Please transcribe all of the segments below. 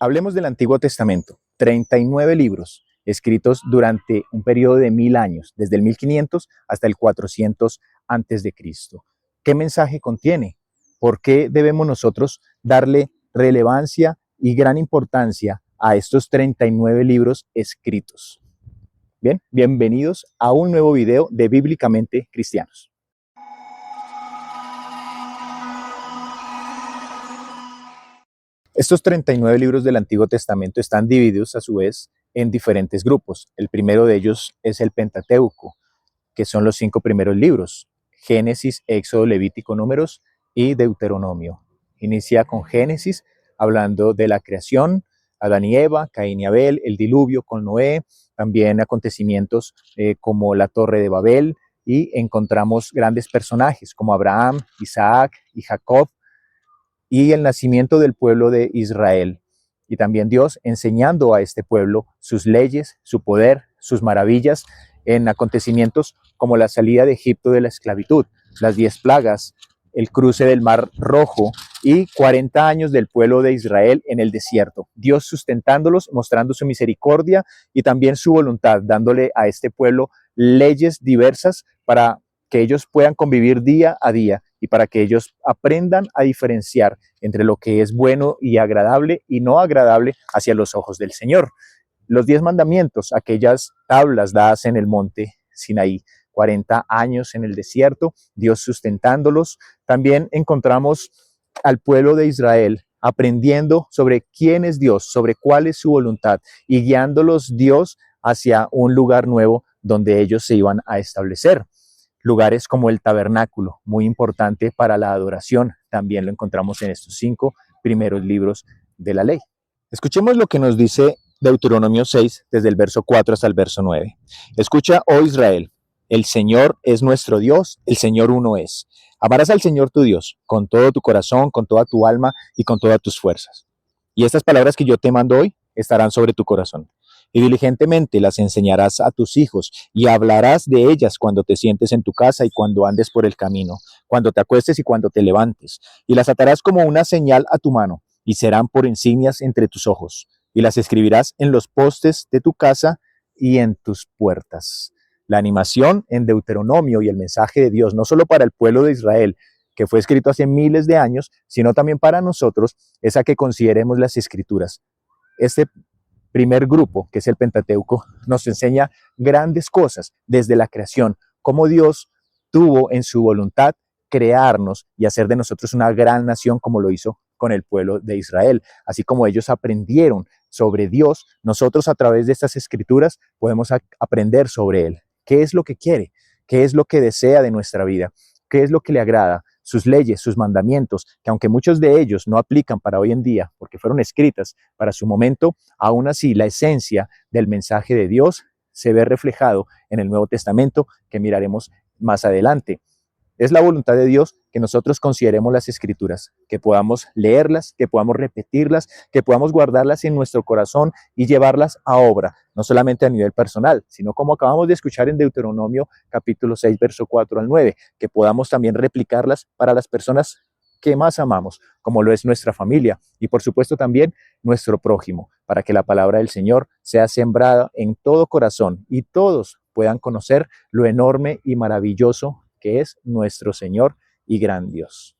Hablemos del Antiguo Testamento, 39 libros escritos durante un periodo de 1000 años, desde el 1500 hasta el 400 antes de Cristo. ¿Qué mensaje contiene? ¿Por qué debemos nosotros darle relevancia y gran importancia a estos 39 libros escritos? Bien, bienvenidos a un nuevo video de Bíblicamente Cristianos. Estos 39 libros del Antiguo Testamento están divididos a su vez en diferentes grupos. El primero de ellos es el Pentateuco, que son los 5 primeros libros: Génesis, Éxodo, Levítico, Números y Deuteronomio. Inicia con Génesis, hablando de la creación, Adán y Eva, Caín y Abel, el diluvio con Noé, también acontecimientos como la Torre de Babel, y encontramos grandes personajes como Abraham, Isaac y Jacob, y el nacimiento del pueblo de Israel. Y también Dios enseñando a este pueblo sus leyes, su poder, sus maravillas en acontecimientos como la salida de Egipto de la esclavitud, las 10 plagas, el cruce del Mar Rojo y 40 años del pueblo de Israel en el desierto. Dios sustentándolos, mostrando su misericordia y también su voluntad, dándole a este pueblo leyes diversas para que ellos puedan convivir día a día y para que ellos aprendan a diferenciar entre lo que es bueno y agradable y no agradable hacia los ojos del Señor. Los 10 mandamientos, aquellas tablas dadas en el monte Sinaí, 40 años en el desierto, Dios sustentándolos. También encontramos al pueblo de Israel aprendiendo sobre quién es Dios, sobre cuál es su voluntad y guiándolos Dios hacia un lugar nuevo donde ellos se iban a establecer. Lugares como el tabernáculo, muy importante para la adoración, también lo encontramos en estos 5 primeros libros de la ley. Escuchemos lo que nos dice Deuteronomio 6, desde el verso 4 hasta el verso 9. Escucha, oh Israel, el Señor es nuestro Dios, el Señor uno es. Amarás al Señor tu Dios con todo tu corazón, con toda tu alma y con todas tus fuerzas. Y estas palabras que yo te mando hoy estarán sobre tu corazón. Y diligentemente las enseñarás a tus hijos y hablarás de ellas cuando te sientes en tu casa y cuando andes por el camino, cuando te acuestes y cuando te levantes. Y las atarás como una señal a tu mano y serán por insignias entre tus ojos. Y las escribirás en los postes de tu casa y en tus puertas. La animación en Deuteronomio y el mensaje de Dios, no solo para el pueblo de Israel, que fue escrito hace miles de años, sino también para nosotros, es a que consideremos las Escrituras. Este primer grupo, que es el Pentateuco, nos enseña grandes cosas desde la creación, cómo Dios tuvo en su voluntad crearnos y hacer de nosotros una gran nación como lo hizo con el pueblo de Israel. Así como ellos aprendieron sobre Dios, nosotros a través de estas escrituras podemos aprender sobre Él. ¿Qué es lo que quiere? ¿Qué es lo que desea de nuestra vida? ¿Qué es lo que le agrada? Sus leyes, sus mandamientos, que aunque muchos de ellos no aplican para hoy en día, porque fueron escritas para su momento, aún así la esencia del mensaje de Dios se ve reflejado en el Nuevo Testamento, que miraremos más adelante. Es la voluntad de Dios que nosotros consideremos las Escrituras, que podamos leerlas, que podamos repetirlas, que podamos guardarlas en nuestro corazón y llevarlas a obra, no solamente a nivel personal, sino como acabamos de escuchar en Deuteronomio capítulo 6, verso 4 al 9, que podamos también replicarlas para las personas que más amamos, como lo es nuestra familia y por supuesto también nuestro prójimo, para que la palabra del Señor sea sembrada en todo corazón y todos puedan conocer lo enorme y maravilloso que es nuestro Señor y gran Dios.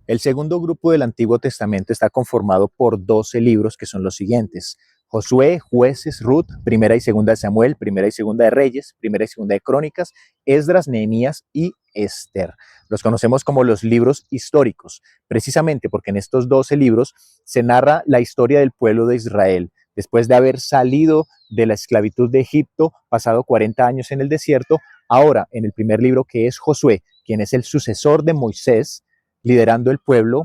El segundo grupo del Antiguo Testamento está conformado por 12 libros que son los siguientes: Josué, Jueces, Ruth, Primera y Segunda de Samuel, Primera y Segunda de Reyes, Primera y Segunda de Crónicas, Esdras, Nehemías y Esther. Los conocemos como los libros históricos, precisamente porque en estos 12 libros se narra la historia del pueblo de Israel, después de haber salido de la esclavitud de Egipto, pasado 40 años en el desierto. Ahora, en el primer libro, que es Josué, quien es el sucesor de Moisés, liderando el pueblo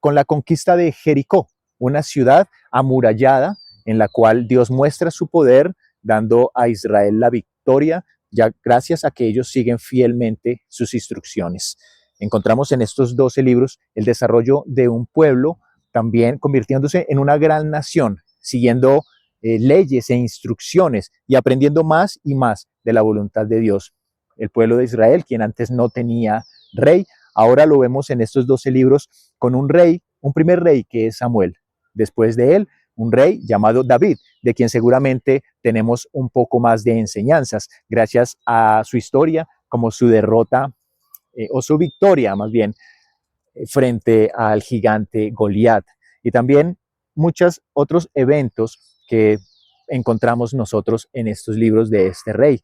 con la conquista de Jericó, una ciudad amurallada en la cual Dios muestra su poder, dando a Israel la victoria, ya gracias a que ellos siguen fielmente sus instrucciones. Encontramos en estos 12 libros el desarrollo de un pueblo también convirtiéndose en una gran nación, siguiendo leyes e instrucciones y aprendiendo más y más de la voluntad de Dios. el pueblo de Israel, quien antes no tenía rey. Ahora lo vemos en estos 12 libros con un rey, un primer rey que es Samuel. Después de él, un rey llamado David, de quien seguramente tenemos un poco más de enseñanzas, gracias a su historia, como su derrota o su victoria más bien frente al gigante Goliat. Y también muchos otros eventos que encontramos nosotros en estos libros de este rey.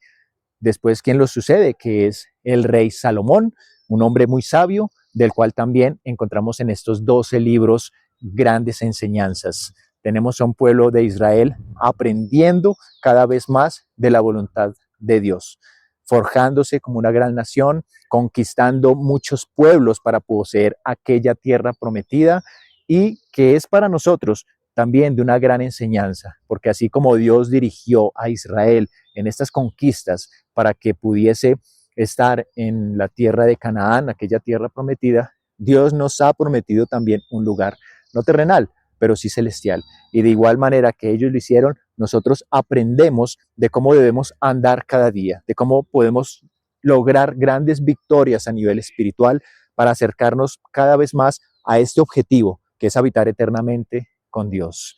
Después, ¿quién lo sucede? Que es el rey Salomón, un hombre muy sabio, del cual también encontramos en estos 12 libros grandes enseñanzas. Tenemos a un pueblo de Israel aprendiendo cada vez más de la voluntad de Dios, forjándose como una gran nación, conquistando muchos pueblos para poseer aquella tierra prometida y que es para nosotros también de una gran enseñanza, porque así como Dios dirigió a Israel en estas conquistas para que pudiese estar en la tierra de Canaán, aquella tierra prometida, Dios nos ha prometido también un lugar, no terrenal, pero sí celestial. Y de igual manera que ellos lo hicieron, nosotros aprendemos de cómo debemos andar cada día, de cómo podemos lograr grandes victorias a nivel espiritual para acercarnos cada vez más a este objetivo, que es habitar eternamente con Dios.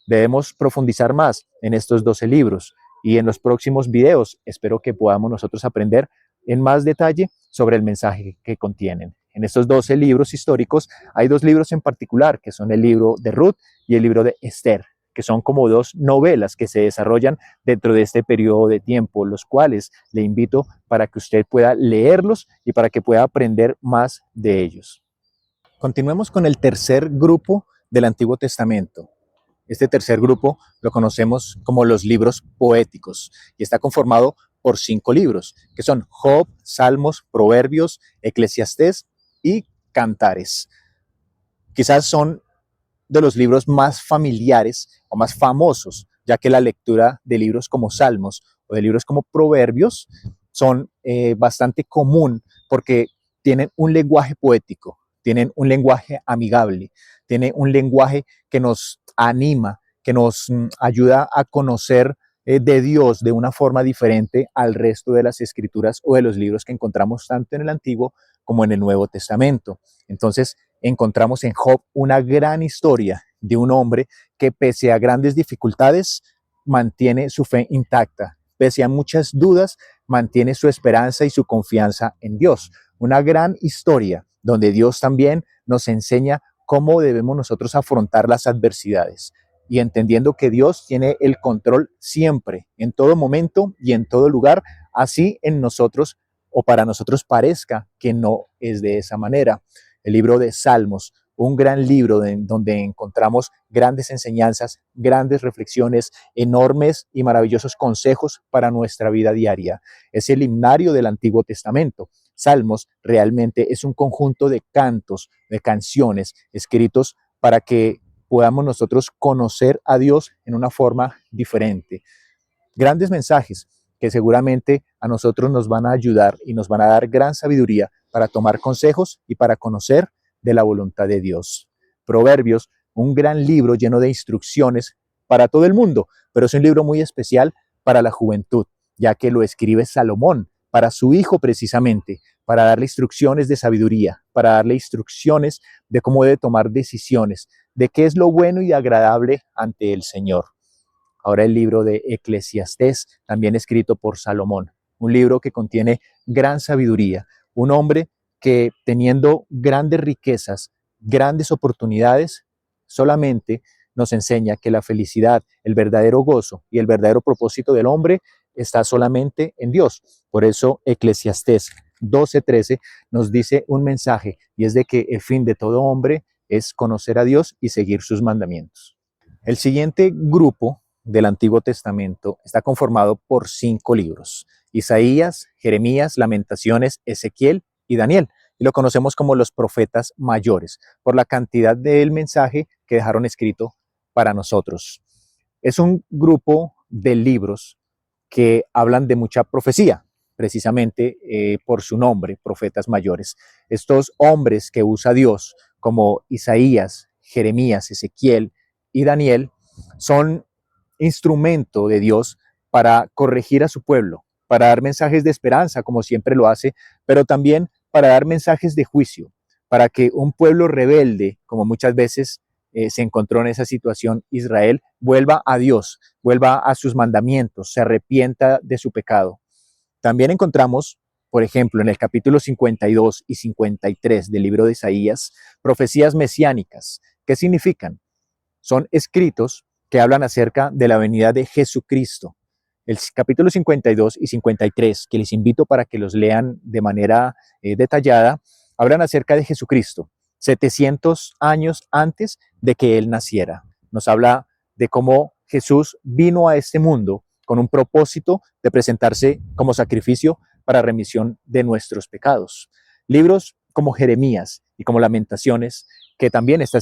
Debemos profundizar más en estos 12 libros y en los próximos videos espero que podamos nosotros aprender en más detalle sobre el mensaje que contienen. En estos 12 libros históricos hay dos libros en particular, que son el libro de Ruth y el libro de Esther, que son como dos novelas que se desarrollan dentro de este periodo de tiempo, los cuales le invito para que usted pueda leerlos y para que pueda aprender más de ellos. Continuemos con el tercer grupo del Antiguo Testamento. Este tercer grupo lo conocemos como los libros poéticos y está conformado por 5 libros, que son Job, Salmos, Proverbios, Eclesiastés y Cantares. Quizás son de los libros más familiares o más famosos, ya que la lectura de libros como Salmos o de libros como Proverbios son bastante común porque tienen un lenguaje poético, tienen un lenguaje amigable, tienen un lenguaje que nos anima, que nos ayuda a conocer de Dios de una forma diferente al resto de las escrituras o de los libros que encontramos tanto en el Antiguo como en el Nuevo Testamento. Entonces, encontramos en Job una gran historia de un hombre que pese a grandes dificultades mantiene su fe intacta, pese a muchas dudas mantiene su esperanza y su confianza en Dios. Una gran historia donde Dios también nos enseña cómo debemos nosotros afrontar las adversidades y entendiendo que Dios tiene el control siempre, en todo momento y en todo lugar, así en nosotros o para nosotros parezca que no es de esa manera. El libro de Salmos, un gran libro donde encontramos grandes enseñanzas, grandes reflexiones, enormes y maravillosos consejos para nuestra vida diaria. Es el himnario del Antiguo Testamento. Salmos realmente es un conjunto de cantos, de canciones escritos para que podamos nosotros conocer a Dios en una forma diferente. Grandes mensajes que seguramente a nosotros nos van a ayudar y nos van a dar gran sabiduría para tomar consejos y para conocer de la voluntad de Dios. Proverbios, un gran libro lleno de instrucciones para todo el mundo, pero es un libro muy especial para la juventud, ya que lo escribe Salomón para su hijo precisamente, para darle instrucciones de sabiduría, para darle instrucciones de cómo debe tomar decisiones, de qué es lo bueno y agradable ante el Señor. Ahora el libro de Eclesiastés, también escrito por Salomón, un libro que contiene gran sabiduría, un hombre que teniendo grandes riquezas, grandes oportunidades, solamente nos enseña que la felicidad, el verdadero gozo y el verdadero propósito del hombre está solamente en Dios. Por eso Eclesiastés 12:13 nos dice un mensaje y es de que el fin de todo hombre es conocer a Dios y seguir sus mandamientos. El siguiente grupo del Antiguo Testamento está conformado por 5 libros: Isaías, Jeremías, Lamentaciones, Ezequiel y Daniel. Y lo conocemos como los profetas mayores, por la cantidad del mensaje que dejaron escrito para nosotros. Es un grupo de libros que hablan de mucha profecía, precisamente por su nombre, profetas mayores. Estos hombres que usa Dios, como Isaías, Jeremías, Ezequiel y Daniel, son instrumento de Dios para corregir a su pueblo, para dar mensajes de esperanza, como siempre lo hace, pero también para dar mensajes de juicio, para que un pueblo rebelde, como muchas veces se encontró en esa situación Israel, vuelva a Dios, vuelva a sus mandamientos, se arrepienta de su pecado. También encontramos, por ejemplo, en el capítulo 52 y 53 del libro de Isaías, profecías mesiánicas. ¿Qué significan? Son escritos que hablan acerca de la venida de Jesucristo. El capítulo 52 y 53, que les invito para que los lean de manera detallada, hablan acerca de Jesucristo, 700 años antes de que Él naciera. Nos habla de cómo Jesús vino a este mundo con un propósito de presentarse como sacrificio para remisión de nuestros pecados. Libros como Jeremías y como Lamentaciones, que también está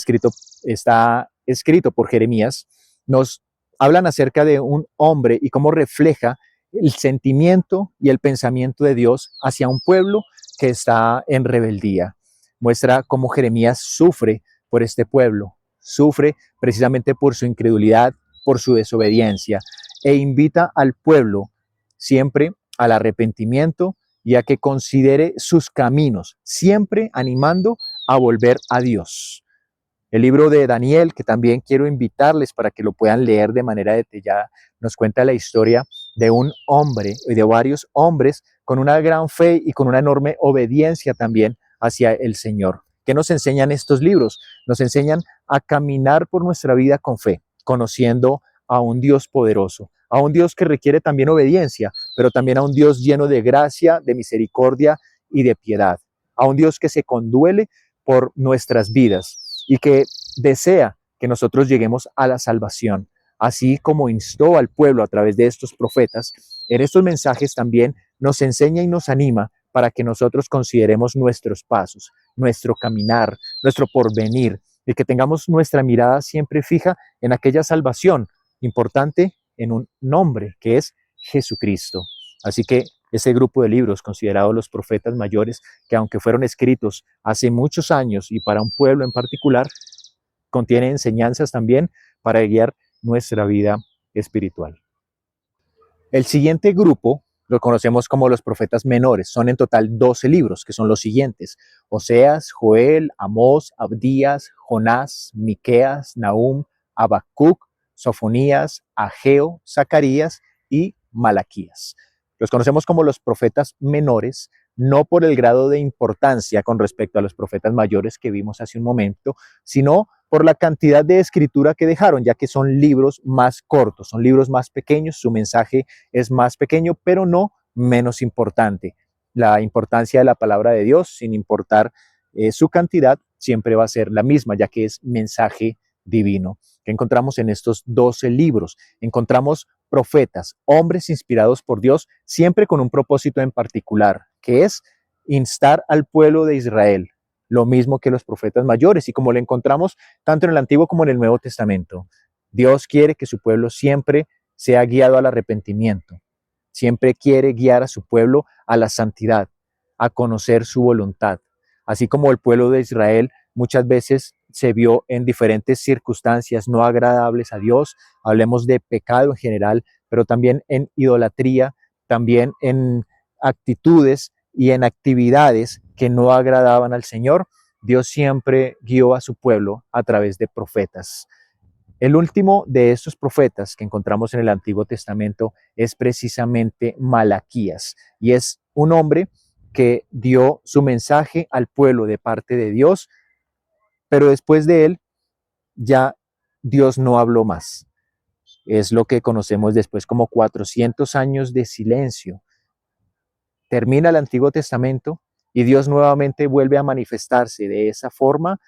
escrito por Jeremías, nos hablan acerca de un hombre y cómo refleja el sentimiento y el pensamiento de Dios hacia un pueblo que está en rebeldía. Muestra cómo Jeremías sufre por este pueblo, sufre precisamente por su incredulidad, por su desobediencia, e invita al pueblo siempre al arrepentimiento y a que considere sus caminos, siempre animando a volver a Dios. El libro de Daniel, que también quiero invitarles para que lo puedan leer de manera detallada, nos cuenta la historia de un hombre y de varios hombres con una gran fe y con una enorme obediencia también hacia el Señor. ¿Qué nos enseñan estos libros? Nos enseñan a caminar por nuestra vida con fe, conociendo a un Dios poderoso, a un Dios que requiere también obediencia, pero también a un Dios lleno de gracia, de misericordia y de piedad, a un Dios que se conduele por nuestras vidas y que desea que nosotros lleguemos a la salvación. Así como instó al pueblo a través de estos profetas, en estos mensajes también nos enseña y nos anima para que nosotros consideremos nuestros pasos, nuestro caminar, nuestro porvenir, y que tengamos nuestra mirada siempre fija en aquella salvación importante en un nombre que es Jesucristo. Así que ese grupo de libros considerados los profetas mayores, que aunque fueron escritos hace muchos años y para un pueblo en particular, contiene enseñanzas también para guiar nuestra vida espiritual. El siguiente grupo lo conocemos como los profetas menores. Son en total 12 libros, que son los siguientes: Oseas, Joel, Amós, Abdías, Jonás, Miqueas, Nahum, Habacuc, Sofonías, Ageo, Zacarías y Malaquías. Los conocemos como los profetas menores, no por el grado de importancia con respecto a los profetas mayores que vimos hace un momento, sino por la cantidad de escritura que dejaron, ya que son libros más cortos, son libros más pequeños, su mensaje es más pequeño, pero no menos importante. La importancia de la palabra de Dios, sin importar su cantidad, siempre va a ser la misma, ya que es mensaje divino. ¿Qué encontramos en estos 12 libros? Encontramos profetas, hombres inspirados por Dios, siempre con un propósito en particular, que es instar al pueblo de Israel, lo mismo que los profetas mayores, y como lo encontramos tanto en el Antiguo como en el Nuevo Testamento. Dios quiere que su pueblo siempre sea guiado al arrepentimiento, siempre quiere guiar a su pueblo a la santidad, a conocer su voluntad. Así como el pueblo de Israel muchas veces se vio en diferentes circunstancias no agradables a Dios, hablemos de pecado en general, pero también en idolatría, también en actitudes y en actividades que no agradaban al Señor. Dios siempre guió a su pueblo a través de profetas. El último de estos profetas que encontramos en el Antiguo Testamento es precisamente Malaquías, y es un hombre que dio su mensaje al pueblo de parte de Dios, pero después de él ya Dios no habló más. Es lo que conocemos después como 400 años de silencio. Termina el Antiguo Testamento y Dios nuevamente vuelve a manifestarse de esa forma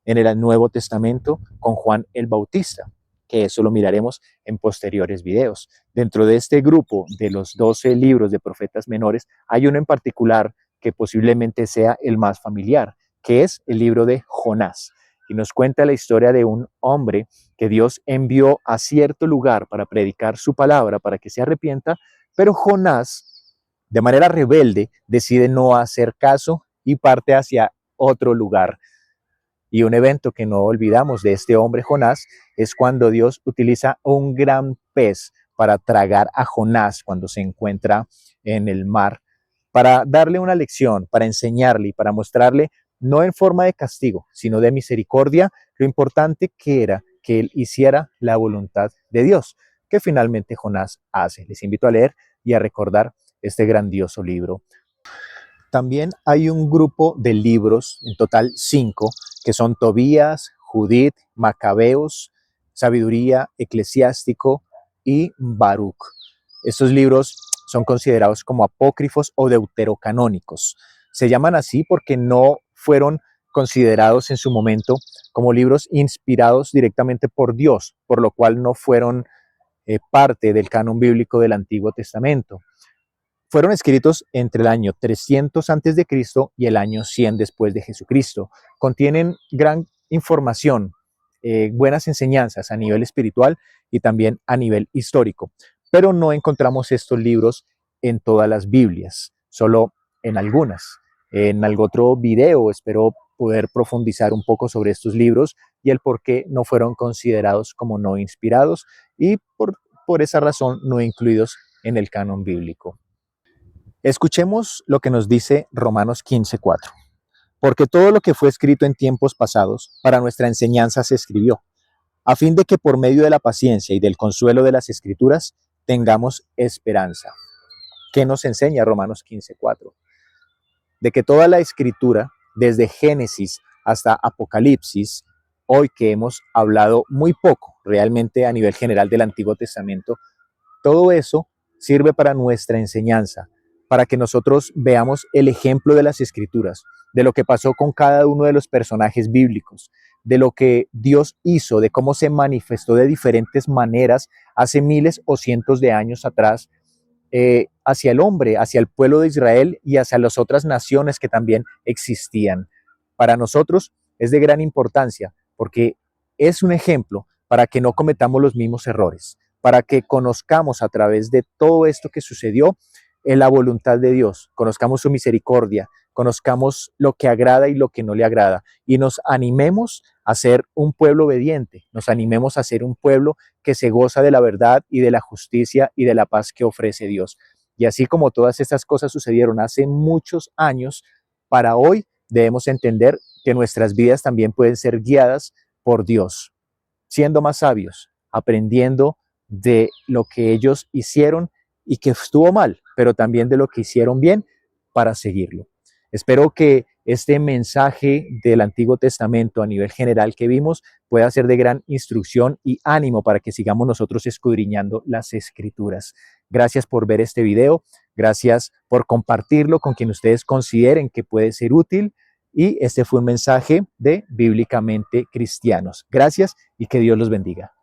en el Nuevo Testamento con Juan el Bautista, que eso lo miraremos en posteriores videos. Dentro de este grupo de los 12 libros de profetas menores, hay uno en particular que posiblemente sea el más familiar, que es el libro de Jonás, y nos cuenta la historia de un hombre que Dios envió a cierto lugar para predicar su palabra, para que se arrepienta, pero Jonás, de manera rebelde, decide no hacer caso y parte hacia otro lugar. Y un evento que no olvidamos de este hombre Jonás es cuando Dios utiliza un gran pez para tragar a Jonás cuando se encuentra en el mar, para darle una lección, para enseñarle y para mostrarle, no en forma de castigo, sino de misericordia, lo importante que era que él hiciera la voluntad de Dios, que finalmente Jonás hace. Les invito a leer y a recordar este grandioso libro. También hay un grupo de libros, en total 5, que son Tobías, Judith, Macabeos, Sabiduría, Eclesiástico y Baruch. Estos libros son considerados como apócrifos o deuterocanónicos. Se llaman así porque no fueron considerados en su momento como libros inspirados directamente por Dios, por lo cual no fueron parte del canon bíblico del Antiguo Testamento. Fueron escritos entre el año 300 antes de Cristo y el año 100 después de Jesucristo. Contienen gran información, buenas enseñanzas a nivel espiritual y también a nivel histórico, pero no encontramos estos libros en todas las Biblias, solo en algunas. En algún otro video espero poder profundizar un poco sobre estos libros y el por qué no fueron considerados como no inspirados y por esa razón no incluidos en el canon bíblico. Escuchemos lo que nos dice Romanos 15:4. Porque todo lo que fue escrito en tiempos pasados para nuestra enseñanza se escribió, a fin de que por medio de la paciencia y del consuelo de las Escrituras tengamos esperanza. ¿Qué nos enseña Romanos 15:4? De que toda la Escritura, desde Génesis hasta Apocalipsis, hoy que hemos hablado muy poco realmente a nivel general del Antiguo Testamento, todo eso sirve para nuestra enseñanza, para que nosotros veamos el ejemplo de las Escrituras, de lo que pasó con cada uno de los personajes bíblicos, de lo que Dios hizo, de cómo se manifestó de diferentes maneras hace miles o cientos de años atrás, hacia el hombre, hacia el pueblo de Israel y hacia las otras naciones que también existían. Para nosotros es de gran importancia porque es un ejemplo para que no cometamos los mismos errores, para que conozcamos a través de todo esto que sucedió en la voluntad de Dios, conozcamos su misericordia, conozcamos lo que agrada y lo que no le agrada, y nos animemos a ser un pueblo obediente, nos animemos a ser un pueblo que se goza de la verdad y de la justicia y de la paz que ofrece Dios. Y así como todas estas cosas sucedieron hace muchos años, para hoy debemos entender que nuestras vidas también pueden ser guiadas por Dios, siendo más sabios, aprendiendo de lo que ellos hicieron y que estuvo mal, pero también de lo que hicieron bien para seguirlo. Espero que este mensaje del Antiguo Testamento a nivel general que vimos pueda ser de gran instrucción y ánimo para que sigamos nosotros escudriñando las Escrituras. Gracias por ver este video, gracias por compartirlo con quien ustedes consideren que puede ser útil, y este fue un mensaje de Bíblicamente Cristianos. Gracias y que Dios los bendiga.